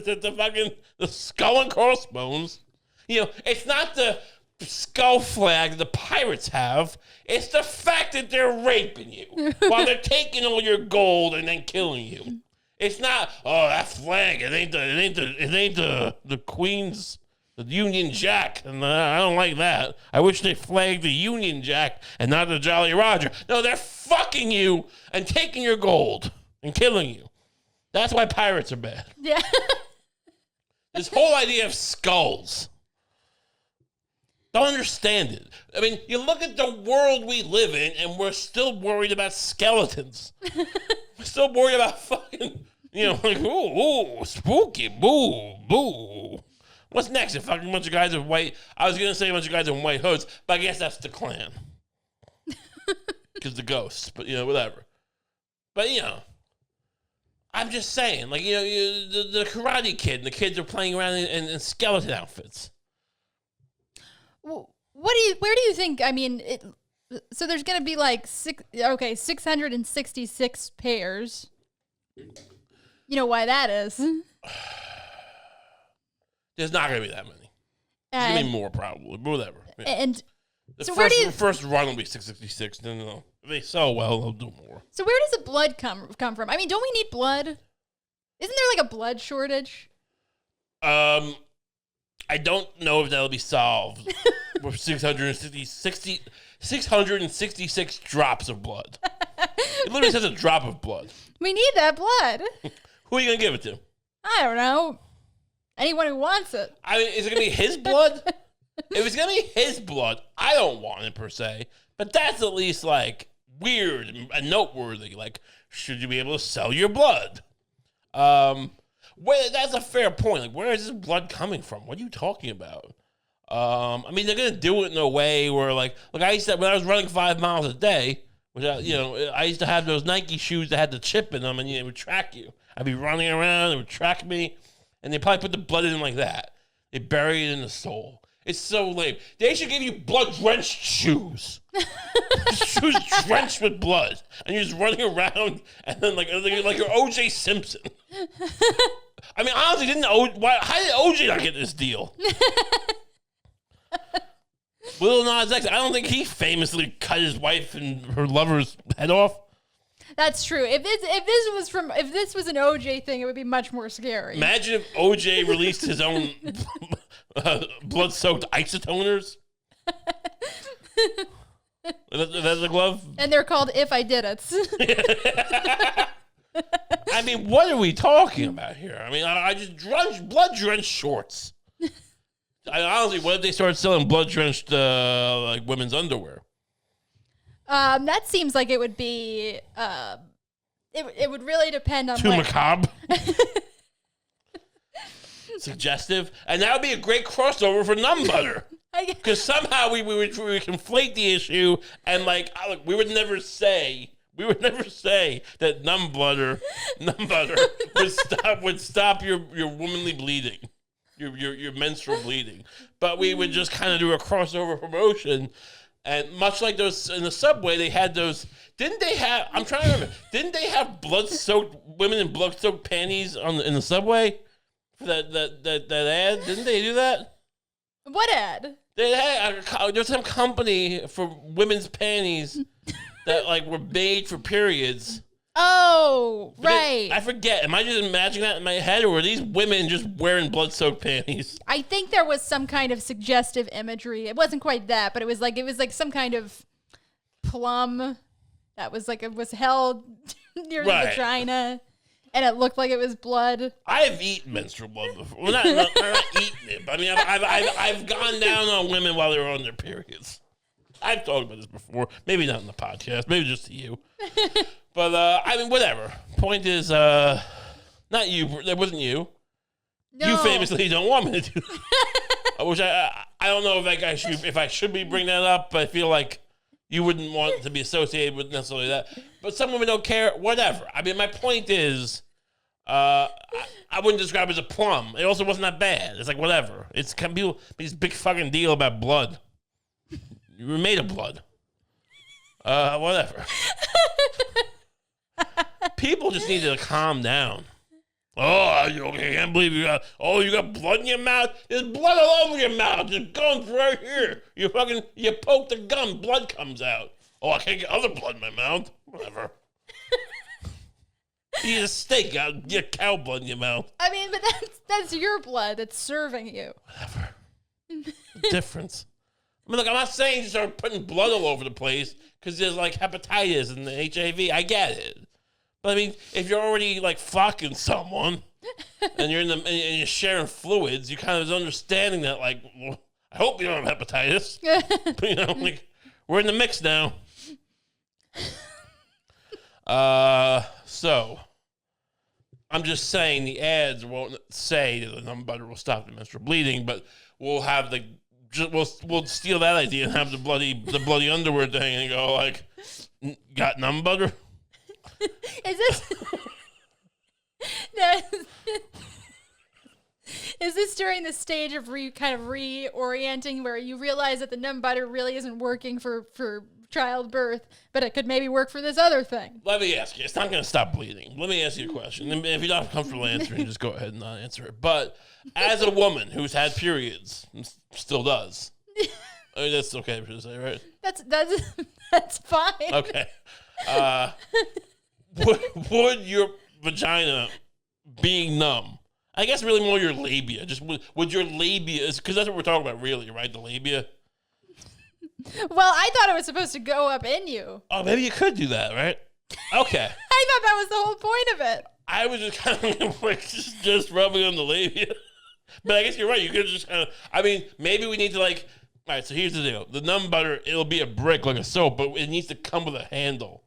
the skull and crossbones. It's not the skull flag the pirates have. It's the fact that they're raping you while they're taking all your gold and then killing you. It's not, oh, that flag, it ain't the Queen's, the Union Jack, and I don't like that. I wish they flagged the Union Jack and not the Jolly Roger. No, they're fucking you and taking your gold and killing you. That's why pirates are bad. Yeah. This whole idea of skulls. Don't understand it. I mean, you look at the world we live in, and we're still worried about skeletons. We're still worried about fucking, ooh, spooky, boo, boo. What's next? A fucking bunch of guys in white. I was gonna say a bunch of guys in white hoods, but I guess that's the Klan. Because the ghosts, but whatever. But I'm just saying, the Karate Kid and the kids are playing around in skeleton outfits. Well, where do you think? I mean, so there's gonna be 666 pairs. You know why that is? There's not gonna be that many. There's gonna be more probably, but whatever. Yeah. And the so first run will be 666. No. If they sell well, they'll do more. So where does the blood come from? I mean, don't we need blood? Isn't there a blood shortage? I don't know if that'll be solved with 666 drops of blood. It literally says a drop of blood. We need that blood. Who are you gonna give it to? I don't know. Anyone who wants it. I mean, is it gonna be his blood? If it's gonna be his blood, I don't want it per se. But that's at least weird and noteworthy. Should you be able to sell your blood? That's a fair point. Where is this blood coming from? What are you talking about? I mean, they're gonna do it in a way where, I used to, when I was running 5 miles a day, I used to have those Nike shoes that had the chip in them, and it would track you. I'd be running around, it would track me, and they probably put the blood in like that. They bury it in the sole. It's so lame. They should give you blood-drenched shoes. Shoes drenched with blood, and you're just running around, and then like you're O.J. Simpson. I mean, honestly, how did O.J. not get this deal? Lil Nas X, I don't think he famously cut his wife and her lover's head off. That's true. If this was an OJ thing, it would be much more scary. Imagine if OJ released his own blood-soaked isotoners. That's a glove? And they're called If I Did It. I mean, what are we talking about here? I mean, I just blood-drenched shorts. Honestly, what if they started selling blood-drenched like women's underwear? That seems like it would be. It would really depend on. Too macabre. Suggestive, and that would be a great crossover for Numb Butter. Because somehow we would conflate the issue, and like look, we would never say that numb butter would stop your womanly bleeding, your menstrual bleeding. But we would just kind of do a crossover promotion, and much like those in the subway, they had those. Didn't they have? I'm trying to remember. Didn't they have blood-soaked women in blood-soaked panties in the subway for that ad? Didn't they do that? What ad? There's some company for women's panties that like were made for periods. Oh, right. I forget. Am I just imagining that in my head, or were these women just wearing blood-soaked panties? I think there was some kind of suggestive imagery. It wasn't quite that, but it was like some kind of plum that was like it was held near the vagina. And it looked like it was blood. I've eaten menstrual blood before. Well, not eaten it, but I mean, I've gone down on women while they were on their periods. I've talked about this before. Maybe not in the podcast. Maybe just to you. But, I mean, whatever. Point is, not you. That wasn't you. No. You famously don't want me to do that. Which I don't know if I should be bringing that up, but I feel like you wouldn't want to be associated with necessarily that. But some women don't care. Whatever. I mean, my point is, I wouldn't describe it as a plum. It also wasn't that bad. It's like, whatever. It's people make this big fucking deal about blood. You were made of blood. Whatever. People just need to calm down. Oh, I can't believe you got blood in your mouth? There's blood all over your mouth. There's gums right here. You poke the gum, blood comes out. Oh, I can't get other blood in my mouth. Whatever. You eat a steak, I'll get cow blood in your mouth. I mean, but that's your blood that's serving you. Whatever. Difference. I mean, look, I'm not saying you start putting blood all over the place because there's like hepatitis and the HIV. I get it. But I mean, if you're already like fucking someone and and you're sharing fluids, you kind of is understanding that like, well, I hope you don't have hepatitis. But, you know, like we're in the mix now. So I'm just saying the ads won't say that the numb butter will stop the menstrual bleeding, but we'll have we'll steal that idea and have the bloody underwear thing and go like, got numb butter? Is this no, is this during the stage of kind of reorienting where you realize that the numb butter really isn't working for childbirth, but it could maybe work for this other thing? Let me ask you. It's not going to stop bleeding. Let me ask you a question. And if you're not comfortable answering, just go ahead and not answer it. But as a woman who's had periods, and still does. I mean, that's okay to say, right? That's fine. Okay. Would your vagina being numb, I guess really more your labia, just would your labia, because that's what we're talking about really, right? The labia? Well, I thought it was supposed to go up in you. Oh, maybe you could do that, right? Okay. I thought that was the whole point of it. I was just kind of like just rubbing on the labia. But I guess you're right. You could just kind of, I mean, maybe we need to like, all right, so here's the deal. The numb butter, it'll be a brick like a soap, but it needs to come with a handle.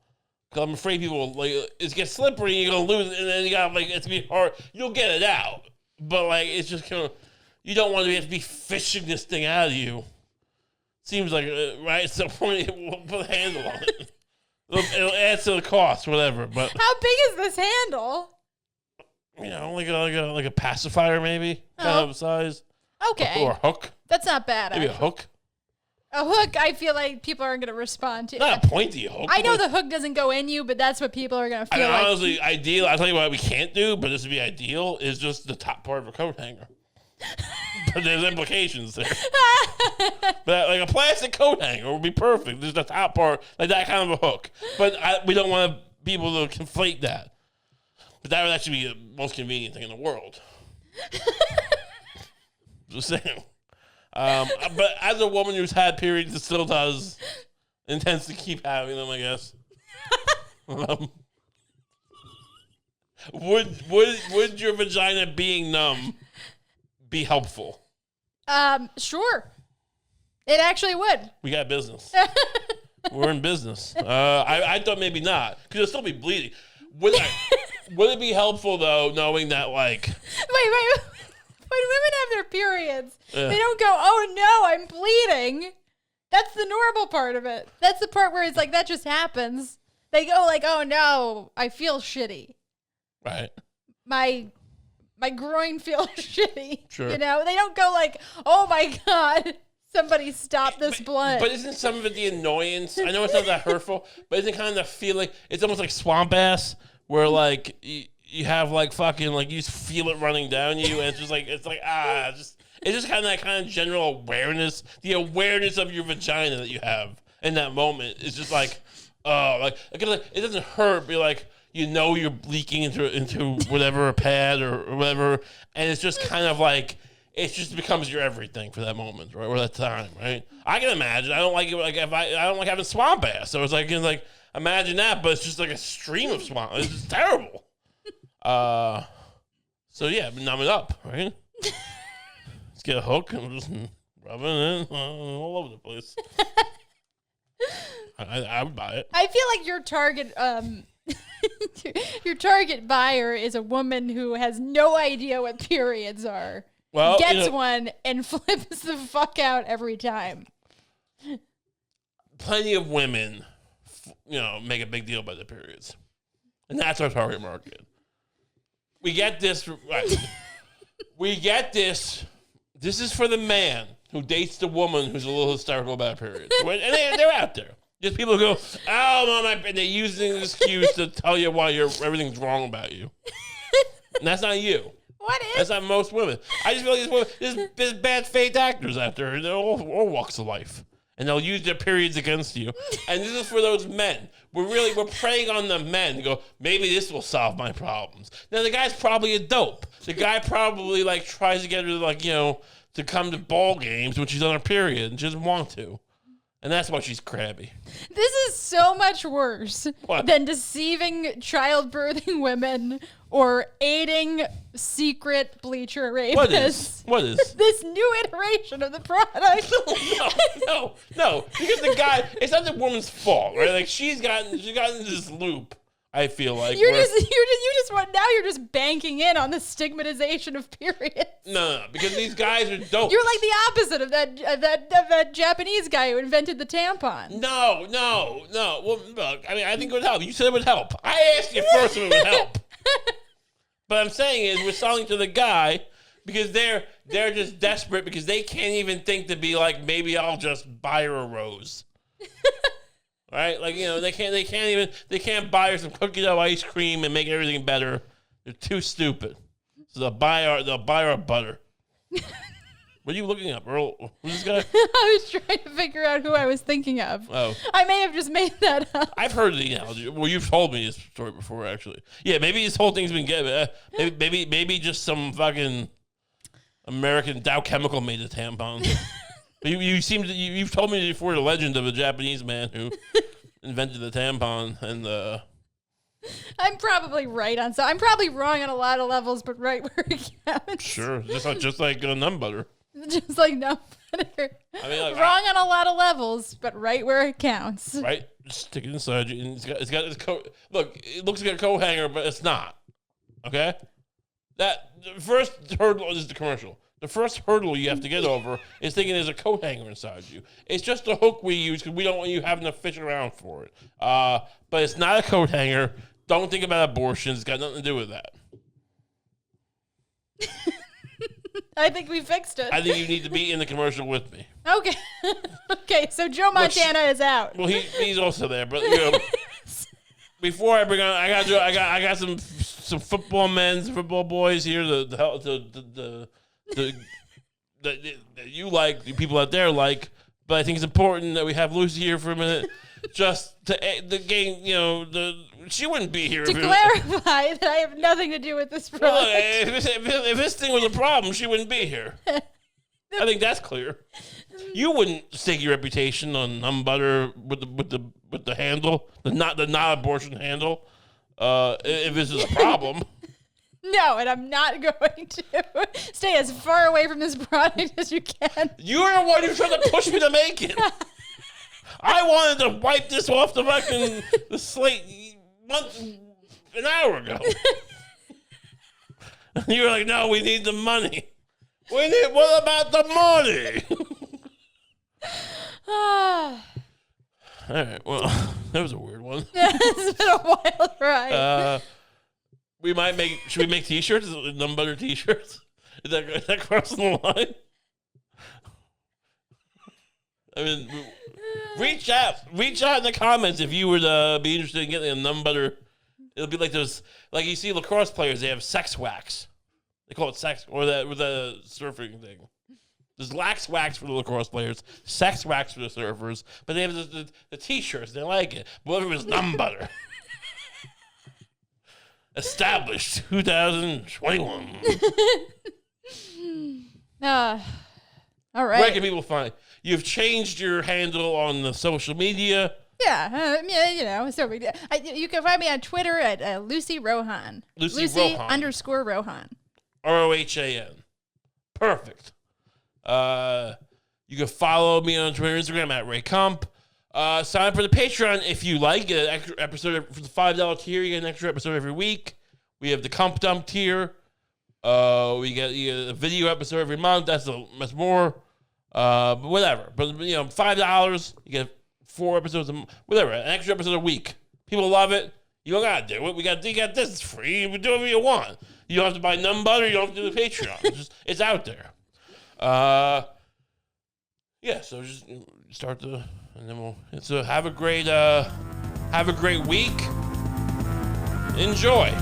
Because I'm afraid people, like, it gets slippery, you're going to lose it, and then you got, like, it's going to be hard. You'll get it out. But, like, it's just kind of, you don't want to have to be fishing this thing out of you. Seems like, right? So we'll put a handle on it. It'll add to the cost, whatever. But how big is this handle? You know, like a pacifier, maybe, kind of size. Okay. Or a hook. That's not bad. Maybe actually. A hook. A hook, I feel like people aren't going to respond to. Not a pointy hook. I know the hook doesn't go in you, but that's what people are going to feel like. Honestly, ideal. I'll tell you what we can't do, but this would be ideal, is just the top part of a coat hanger. But there's implications there. But like a plastic coat hanger would be perfect. There's the top part, like that kind of a hook. But we don't want people to conflate that. But that would actually be the most convenient thing in the world. Just saying. But as a woman who's had periods and still does, intends to keep having them, I guess. Would your vagina being numb be helpful? Sure. It actually would. We got business. We're in business. I thought maybe not, because it'll still be bleeding. Would it be helpful though, knowing that like? Wait. When women have their periods, they don't go, "Oh no, I'm bleeding." That's the normal part of it. That's the part where it's like that just happens. They go like, "Oh no, I feel shitty." Right. My groin feels shitty. Sure. You know, they don't go like, "Oh my god, somebody stop this blood." But isn't some of it the annoyance? I know it's not that hurtful, but isn't kind of the feeling? It's almost like swamp ass, where like you have like fucking like you just feel it running down you, and it's just like it's just kind of that kind of general awareness, the awareness of your vagina that you have in that moment. It's just like, oh, like it doesn't hurt, but like you know you're leaking into whatever a pad or whatever, and it's just kind of like it just becomes your everything for that moment, right, or that time, right? I can imagine. I don't like it. Like if I don't like having swamp ass, so it's like imagine that, but it's just like a stream of swamp. It's just terrible. So yeah, numb it up, right? Let's get a hook and just rub it in all over the place. I would buy it. I feel like your target buyer is a woman who has no idea what periods are. Well, gets one and flips the fuck out every time. Plenty of women, make a big deal about their periods, and that's our target market. We get this right. We get this. This is for the man who dates the woman who's a little hysterical about periods, and they're out there. Just people who go, "Oh, mom," and they're using an excuse to tell you why everything's wrong about you, and that's not you. What is? That's not most women. I just feel like there's bad fake actors out there in all walks of life, and they'll use their periods against you. And this is for those men. We're preying on the men to go, maybe this will solve my problems. Now the guy's probably a dope. The guy probably like tries to get her to come to ball games when she's on her period and she doesn't want to. And that's why she's crabby. This is so much worse What? than deceiving childbirthing women or aiding secret bleacher rapists. What is? This new iteration of the product? No. Because the guy, it's not the woman's fault, right? Like she's gotten into this loop. I feel like you're just banking in on the stigmatization of periods. No, because these guys are dope. You're like the opposite of that Japanese guy who invented the tampon. No. Well, look, I mean, I think it would help. You said it would help. I asked you first if it would help. But I'm saying is we're selling to the guy because they're just desperate because they can't even think to be like, maybe I'll just buy her a rose. Right? Like, they can't buy her some cookie dough ice cream and make everything better. They're too stupid. So they'll buy her a butter. What are you looking up, Earl? Who's this guy? I was trying to figure out who I was thinking of. Oh. I may have just made that up. I've heard the analogy. Well, you've told me this story before, actually. Yeah, maybe this whole thing's been good. Maybe just some fucking American Dow Chemical made a tampon. But you've told me before the legend of a Japanese man who invented the tampon, and I'm probably right on I'm probably wrong on a lot of levels, but right where it counts. Sure, just like numb butter. Just like no butter. I mean, like, wrong on a lot of levels, but right where it counts. Right, just stick it inside you, and it's got its coat. Look, it looks like a coat hanger, but it's not. Okay, the first hurdle is the commercial. The first hurdle you have to get over is thinking there's a coat hanger inside you. It's just a hook we use because we don't want you having to fish around for it. But it's not a coat hanger. Don't think about abortion. It's got nothing to do with that. I think we fixed it. I think you need to be in the commercial with me. Okay. Okay, so Joe Montana is out. Well, he's also there, but before I bring on, I got some football boys here that you like, the people out there like, but I think it's important that we have Lucie here for a minute, just to the game. She wouldn't be here to clarify that I have nothing to do with this product. Well, if this thing was a problem, she wouldn't be here. I think that's clear. You wouldn't stake your reputation on butter with the handle, the not abortion handle. If this is a problem. No, and I'm not going to stay as far away from this product as you can. You're the one who's trying to push me to make it. I wanted to wipe this off the slate an hour ago. You were like, no, we need the money. What about the money? All right, well, that was a weird one. Yeah, it's been a wild ride. Should we make t-shirts? Numb butter t-shirts? Is that crossing the line? I mean, reach out in the comments if you would be interested in getting a numb butter. It'll be like those, like you see lacrosse players, they have sex wax. They call it sex, or with the surfing thing. There's lax wax for the lacrosse players, sex wax for the surfers, but they have the t-shirts. They like it. But what if it was numb butter? Established 2021. All right. Where can people find? You've changed your handle on the social media. Yeah, you know, so you can find me on Twitter at Lucie Rohan. Lucie _Rohan. ROHAN. Perfect. You can follow me on Twitter and Instagram at Ray Kump. Sign up for the Patreon if you like. Get an extra episode for the $5 tier. You get an extra episode every week. We have the Kump Dump tier. You get a video episode every month. That's more. But whatever. But $5. You get 4 episodes. Whatever. An extra episode a week. People love it. You don't gotta do it. You got this. It's free. You can do whatever you want. You don't have to buy numb butter. You don't have to do the Patreon. It's out there. Yeah. So just start and then have a great week. Enjoy.